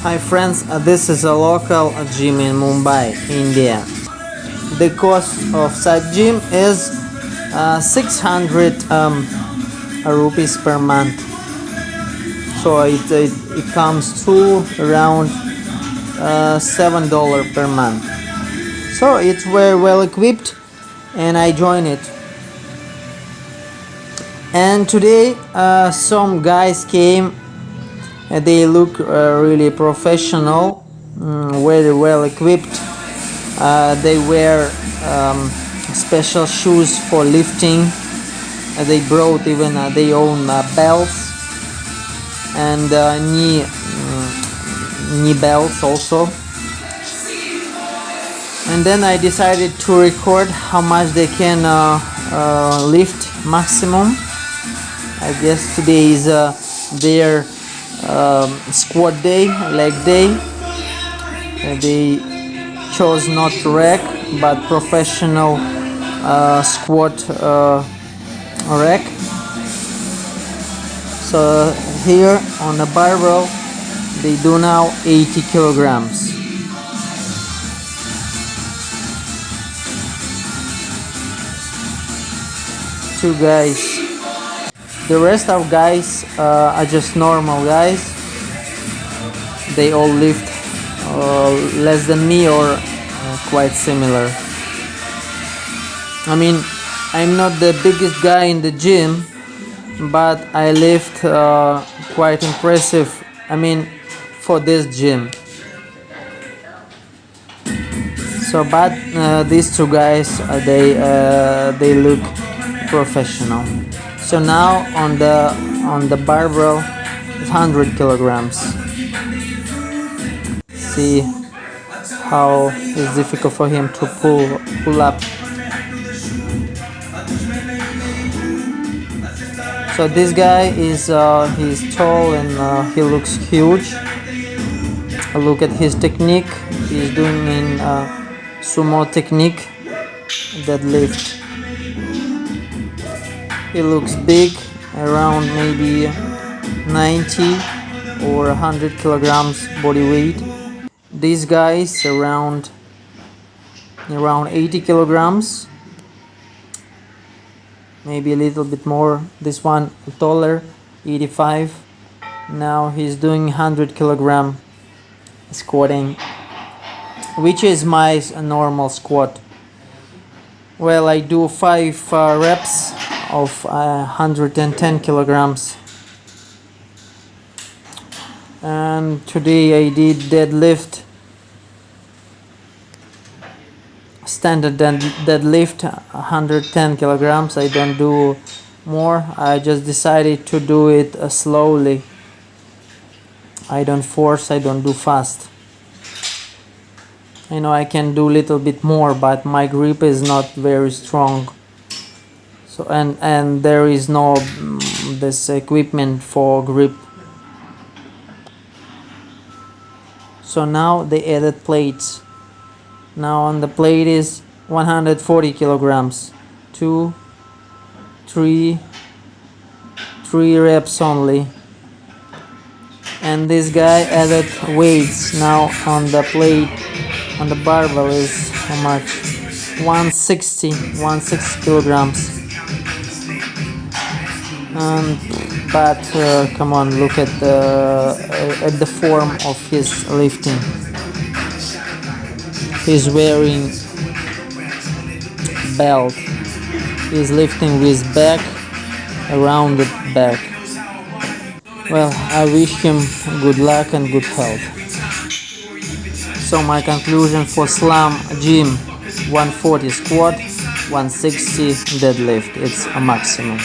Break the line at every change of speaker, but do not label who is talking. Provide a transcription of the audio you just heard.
Hi friends, this is a local gym in Mumbai, India. The cost of such gym is 600 rupees per month. So it comes to around $7 per month. So it's very well equipped and I joined it. And today some guys came. They look really professional, very well equipped. They wear special shoes for lifting. They brought even their own belts and knee belts also. And then I decided to record how much they can lift maximum. I guess today is their squat day, leg day. They chose not rack but professional squat rack. So here on the barbell they do now 80 kilograms. Two guys. The rest of guys are just normal guys. They all lift less than me or quite similar. I mean, I'm not the biggest guy in the gym, but I lift quite impressive. I mean, for this gym. So, but these two guys, they look professional. So now on the barbell, 100 kilograms. See how it's difficult for him to pull up. So this guy is he's tall and he looks huge. Look at his technique. He's doing in sumo technique, deadlift. He looks big, around maybe 90 or 100 kilograms body weight. These guys around 80 kilograms, maybe a little bit more. This one taller, 85. Now he's doing 100 kilogram squatting, which is my normal squat. Well, I do 5 reps of 110 kilograms, and today I did deadlift, standard deadlift 110 kilograms. I don't do more. I just decided to do it slowly. I don't force, I don't do fast. You know, I can do a little bit more, but my grip is not very strong. So and there is no this equipment for grip. So now they added plates. Now on the plate is 140 kilograms. 2, 3 reps only. And this guy added weights. Now on the plate, on the barbell is how much? 160 kilograms. But come on, look at the form of his lifting. He's wearing belt. He's lifting with back, a rounded back. Well, I wish him good luck and good health. So my conclusion for slum gym: 140 squat, 160 deadlift. It's a maximum.